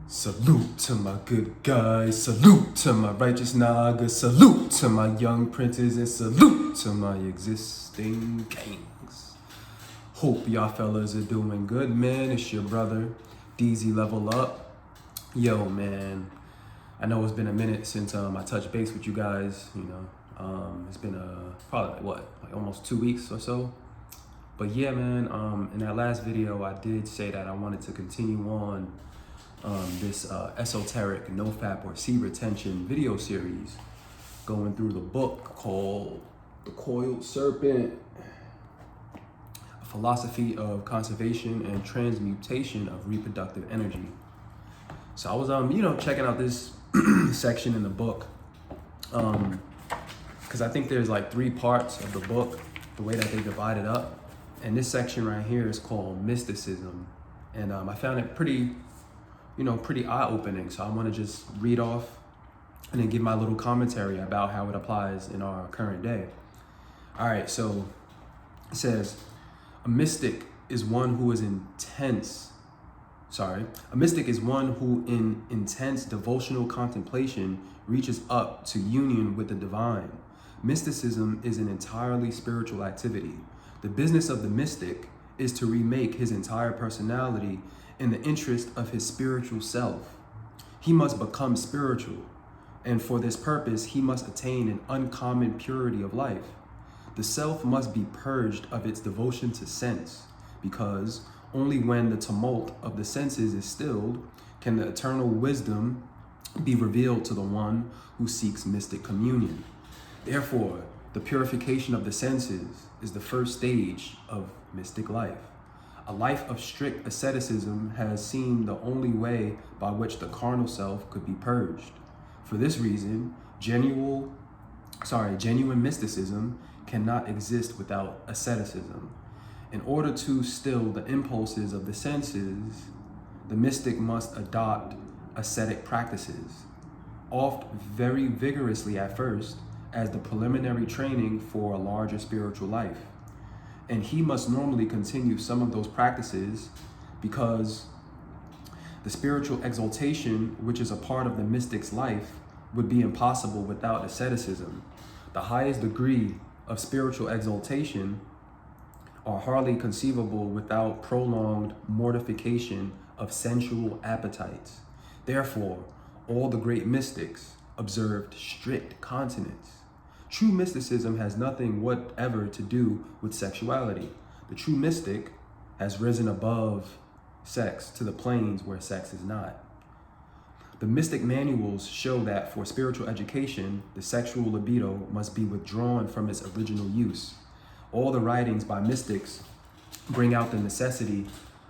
Salute to my good guys, salute to my righteous nagas, salute to my young princes, and salute to my existing kings. Hope y'all fellas are doing good, man. It's your brother, DZ Level Up. Yo, man, I know it's been a minute since I touched base with you guys, it's been probably like almost 2 weeks or so. But yeah, man, in that last video, I did say that I wanted to continue on this esoteric NoFap or sea retention video series, going through the book called The Coiled Serpent, A Philosophy of Conservation and Transmutation of Reproductive Energy. So I was, checking out this section in the book, because I think there's like 3 parts of the book, the way that they divide it up. And this section right here is called Mysticism. And I found it pretty eye-opening. So I want to just read off and then give my little commentary about how it applies in our current day. All right, so it says, a mystic is one who in intense devotional contemplation reaches up to union with the divine. Mysticism is an entirely spiritual activity. The business of the mystic is to remake his entire personality in the interest of his spiritual self. He must become spiritual, and for this purpose, he must attain an uncommon purity of life. The self must be purged of its devotion to sense, because only when the tumult of the senses is stilled can the eternal wisdom be revealed to the one who seeks mystic communion. Therefore, the purification of the senses is the first stage of mystic life. A life of strict asceticism has seemed the only way by which the carnal self could be purged. For this reason, genuine mysticism cannot exist without asceticism. In order to still the impulses of the senses, the mystic must adopt ascetic practices, oft very vigorously at first, as the preliminary training for a larger spiritual life. And he must normally continue some of those practices because the spiritual exaltation, which is a part of the mystic's life, would be impossible without asceticism. The highest degree of spiritual exaltation are hardly conceivable without prolonged mortification of sensual appetites. Therefore, all the great mystics observed strict continence. True mysticism has nothing whatever to do with sexuality. The true mystic has risen above sex to the planes where sex is not. The mystic manuals show that for spiritual education, the sexual libido must be withdrawn from its original use. All the writings by mystics bring out the necessity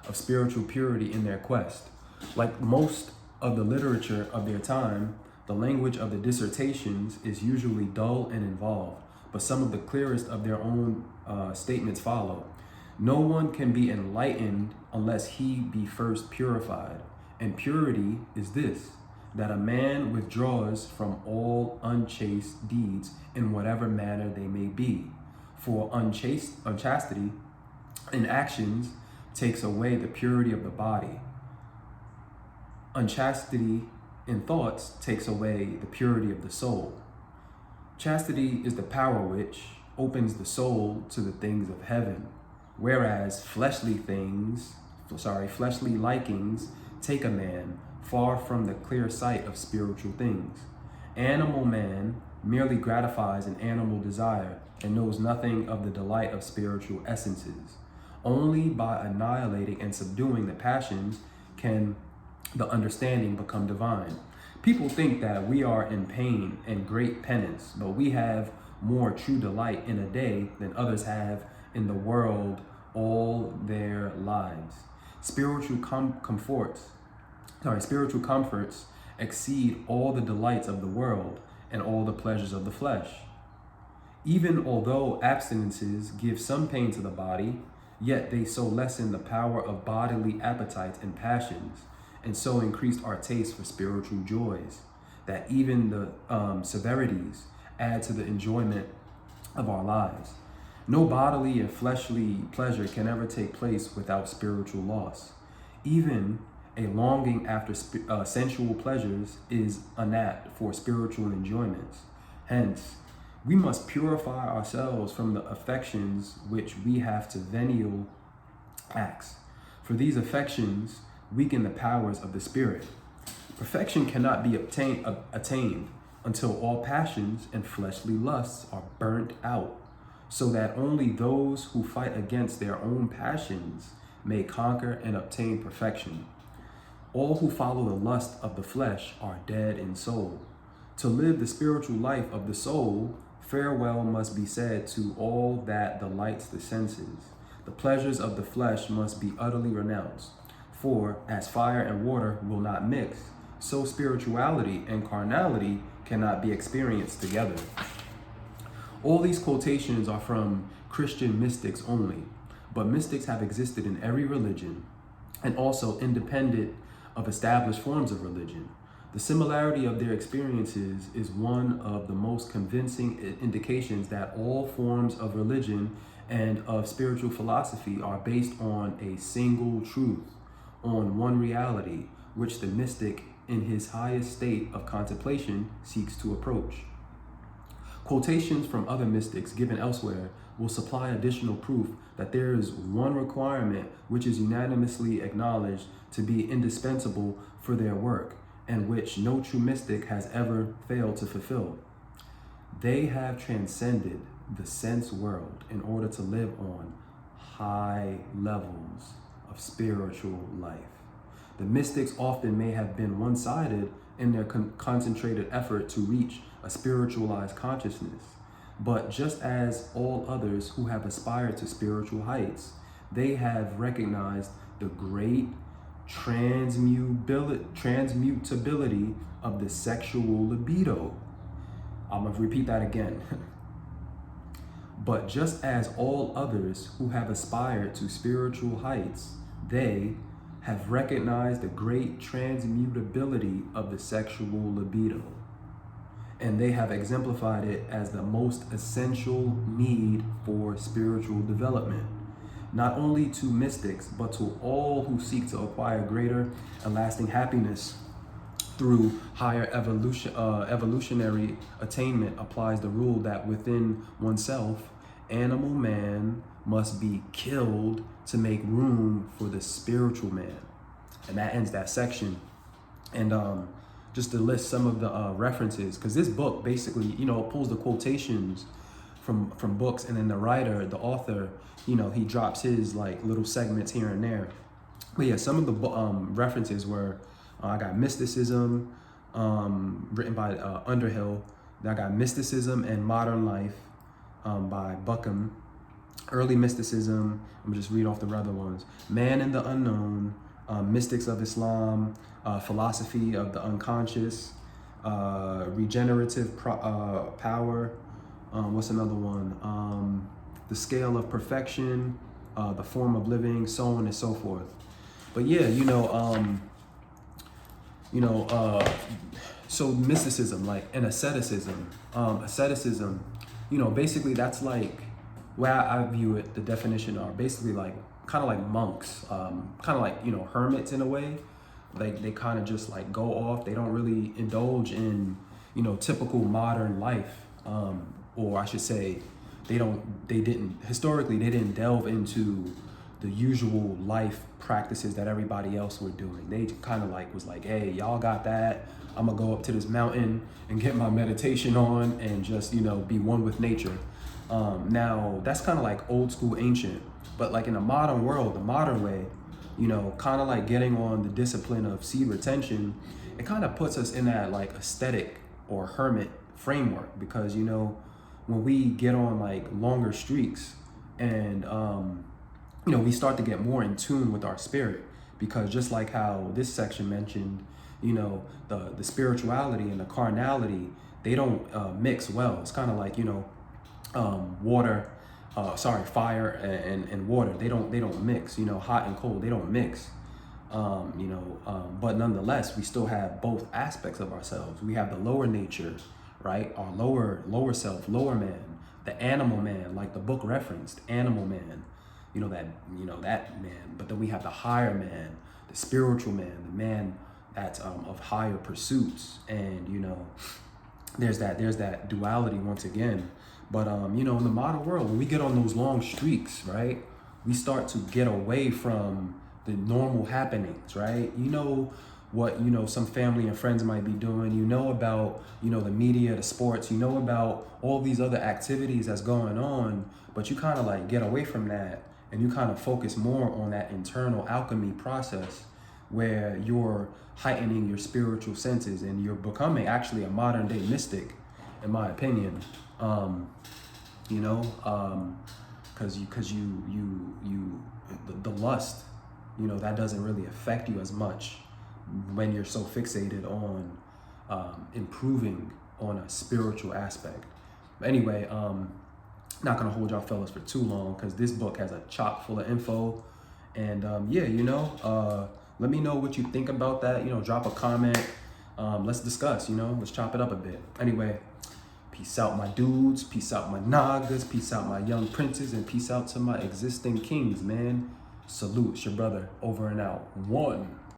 of spiritual purity in their quest. Like most of the literature of their time, the language of the dissertations is usually dull and involved, but some of the clearest of their own statements follow. No one can be enlightened unless he be first purified. And purity is this, that a man withdraws from all unchaste deeds in whatever manner they may be. For unchastity in actions takes away the purity of the body. Unchastity in thoughts takes away the purity of the soul. Chastity is the power which opens the soul to the things of heaven, whereas fleshly likings take a man far from the clear sight of spiritual things. Animal man merely gratifies an animal desire and knows nothing of the delight of spiritual essences. Only by annihilating and subduing the passions can the understanding become divine. People think that we are in pain and great penance, but we have more true delight in a day than others have in the world all their lives. Spiritual comforts exceed all the delights of the world and all the pleasures of the flesh. Even although abstinences give some pain to the body, yet they so lessen the power of bodily appetites and passions, and so increased our taste for spiritual joys, that even the severities add to the enjoyment of our lives. No bodily and fleshly pleasure can ever take place without spiritual loss. Even A longing after sensual pleasures is inapt for spiritual enjoyments. Hence, we must purify ourselves from the affections which we have to venial acts. For these affections weaken the powers of the spirit. Perfection cannot be attained until all passions and fleshly lusts are burnt out, so that only those who fight against their own passions may conquer and obtain perfection. All who follow the lust of the flesh are dead in soul. To live the spiritual life of the soul, farewell must be said to all that delights the senses. The pleasures of the flesh must be utterly renounced. For as fire and water will not mix, so spirituality and carnality cannot be experienced together. All these quotations are from Christian mystics only, but mystics have existed in every religion and also independent of established forms of religion. The similarity of their experiences is one of the most convincing indications that all forms of religion and of spiritual philosophy are based on a single truth, on one reality, which the mystic in his highest state of contemplation seeks to approach. Quotations from other mystics given elsewhere will supply additional proof that there is one requirement which is unanimously acknowledged to be indispensable for their work, and which no true mystic has ever failed to fulfill. They have transcended the sense world in order to live on high levels of spiritual life. The mystics often may have been one-sided in their concentrated effort to reach a spiritualized consciousness, but just as all others who have aspired to spiritual heights, they have recognized the great transmutability of the sexual libido. I'm going to repeat that again. But just as all others who have aspired to spiritual heights, they have recognized the great transmutability of the sexual libido. And they have exemplified it as the most essential need for spiritual development, not only to mystics, but to all who seek to acquire greater and lasting happiness through higher evolutionary attainment. Applies the rule that within oneself, animal man must be killed to make room for the spiritual man. And that ends that section. And just to list some of the references, because this book basically, pulls the quotations from books, and then the writer, the author, he drops his like little segments here and there. But yeah, some of the references were, I got Mysticism, written by Underhill. Then I got Mysticism and Modern Life by Buckham. Early Mysticism, I'm gonna just read off the other ones. Man in the Unknown, Mystics of Islam, Philosophy of the Unconscious, Regenerative Power, what's another one? The Scale of Perfection, The Form of Living, so on and so forth. But yeah, so mysticism, like, and asceticism. Asceticism, basically that's like, where I view it, the definition are basically like, kind of like monks, kind of like, hermits in a way. Like they kind of just like go off. They don't really indulge in, typical modern life. Or I should say, historically, they didn't delve into the usual life practices that everybody else were doing. They kind of like was like, hey, y'all got that. I'm gonna go up to this mountain and get my meditation on and just, be one with nature. Now that's kind of like old school ancient, but like in the modern world, the modern way, kind of like getting on the discipline of seed retention, it kind of puts us in that like aesthetic or hermit framework, because, when we get on like longer streaks and, we start to get more in tune with our spirit, because just like how this section mentioned, the spirituality and the carnality, they don't mix well. It's kind of like, fire and water. They don't mix, hot and cold, they don't mix. But nonetheless, we still have both aspects of ourselves. We have the lower nature, right? Our lower self, lower man, the animal man, like the book referenced, animal man, that man. But then we have the higher man, the spiritual man, the man that's of higher pursuits. And there's that duality once again. But in the modern world, when we get on those long streaks, right, we start to get away from the normal happenings, right? What some family and friends might be doing, about the media, the sports, about all these other activities that's going on, but you kind of like get away from that, and you kind of focus more on that internal alchemy process where you're heightening your spiritual senses, and you're becoming actually a modern day mystic, in my opinion. Because the lust, that doesn't really affect you as much when you're so fixated on improving on a spiritual aspect. But anyway, not gonna hold y'all fellas for too long, because this book has a chock full of info. And let me know what you think about that. Drop a comment. Let's discuss. Let's chop it up a bit. Anyway, peace out, my dudes. Peace out, my nagas. Peace out, my young princes. And peace out to my existing kings, man. Salute. It's your brother. Over and out. One.